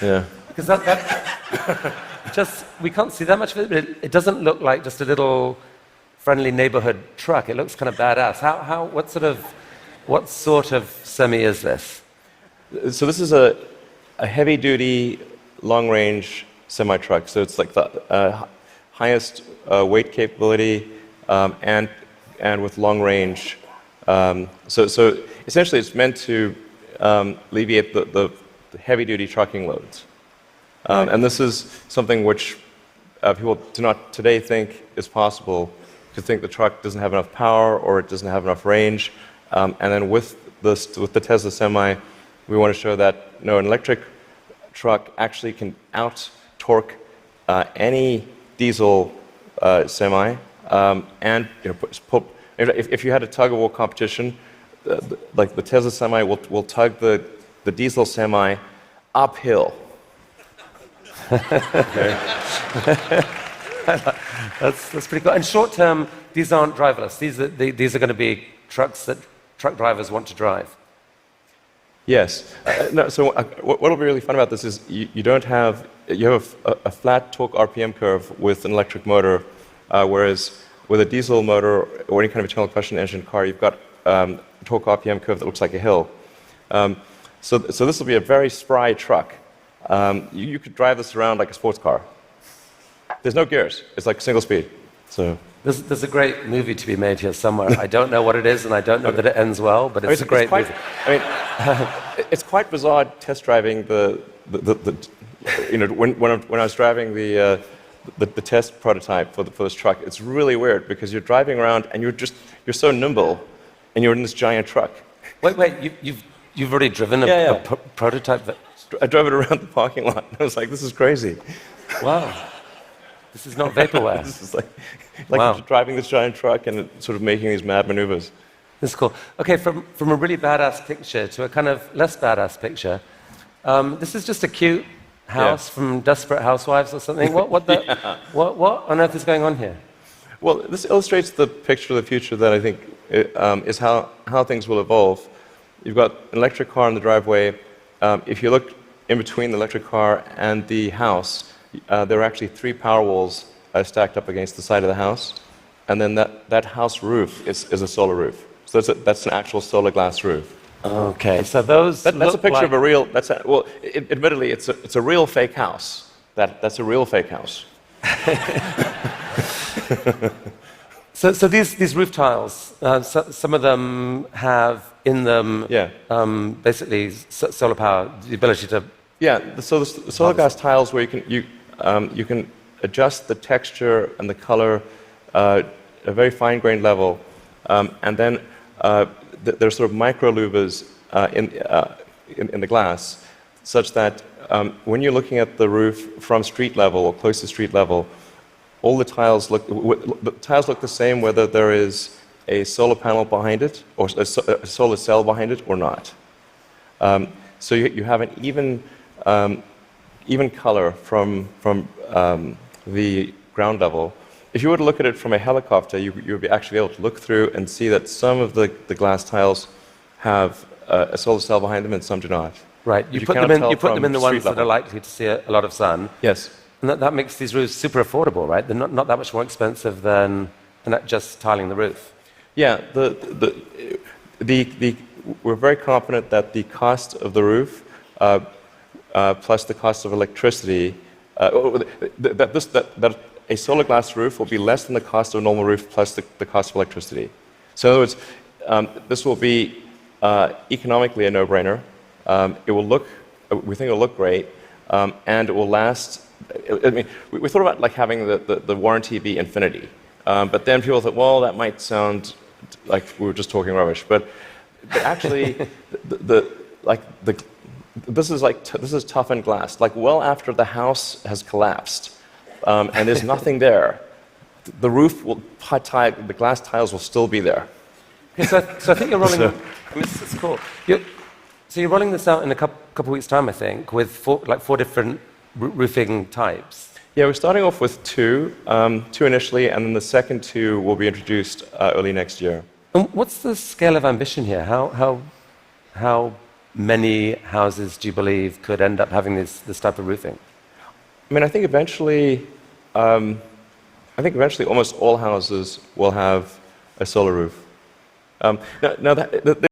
Yeah. Because that just, we can't see that much of it, but it doesn't look like just a little friendly neighborhood truck. It looks kind of badass. What sort of semi is this? So this is a heavy-duty, long-range semi-truck. So it's like the highest weight capability and with long range. So essentially, it's meant to alleviate the heavy-duty trucking loads. And this is something which people do not today think is possible, to think the truck doesn't have enough power or it doesn't have enough range. And then with the Tesla Semi, we want to show that an electric truck actually can out-torque any diesel semi. And if you had a tug-of-war competition, like the Tesla Semi will tug the diesel semi uphill. That's pretty cool. And short term, these aren't driverless. These are going to be trucks that truck drivers want to drive. Yes. So what will be really fun about this is you have a flat torque RPM curve with an electric motor, whereas with a diesel motor or any kind of internal combustion engine car, you've got a torque RPM curve that looks like a hill. So this will be a very spry truck. You could drive this around like a sports car. There's no gears. It's like single speed. So there's a great movie to be made here somewhere. I don't know what it is, and I don't know that it ends well, but it's a great movie. It's quite bizarre test driving when I was driving the test prototype for this truck. It's really weird because you're driving around and you're so nimble, and you're in this giant truck. Wait, you've already driven a prototype? I drove it around the parking lot. I was like, this is crazy. Wow. This is not vaporware. This is like wow. Driving this giant truck and sort of making these mad maneuvers. This is cool. Okay, from a really badass picture to a kind of less badass picture. This is just a cute house from Desperate Housewives or something. What on earth is going on here? Well, this illustrates the picture of the future that I think is how things will evolve. You've got an electric car in the driveway. If you look in between the electric car and the house, there are actually 3 power walls stacked up against the side of the house, and then that house roof is a solar roof. So that's an actual solar glass roof. Okay, so that's a picture of a real. Admittedly, it's a real fake house. That's a real fake house. So these roof tiles, some of them have in them basically solar power, the ability to. Yeah, so the solar glass tiles where you can adjust the texture and the color at a very fine-grained level, and then there's sort of micro louvers in the glass, such that when you're looking at the roof from street level or close to street level, all the tiles look the same whether there is a solar panel behind it or a solar cell behind it or not. So you have an even color from the ground level. If you were to look at it from a helicopter, you would be actually able to look through and see that some of the glass tiles have a solar cell behind them and some do not. Right. You put them in the ones that are likely to see a lot of sun. Yes. And that makes these roofs super affordable, right? They're not that much more expensive than just tiling the roof. Yeah. We're very confident that the cost of the roof plus the cost of electricity, that a solar glass roof will be less than the cost of a normal roof plus the cost of electricity. So in other words, this will be economically a no-brainer. We think it will look great, and it will last. I mean, we thought about like having the warranty be infinity, but then people thought, well, that might sound like we were just talking rubbish. But actually, this is toughened glass. Like well after the house has collapsed, and there's nothing there, the roof the glass tiles will still be there. Okay, so I think you're rolling. This is cool. So you're rolling this out in a couple weeks' time, I think, with four different roofing types. Yeah, we're starting off with two initially, and then the second 2 will be introduced early next year. And what's the scale of ambition here? How many houses do you believe could end up having this type of roofing? I mean, I think eventually almost all houses will have a solar roof. Now,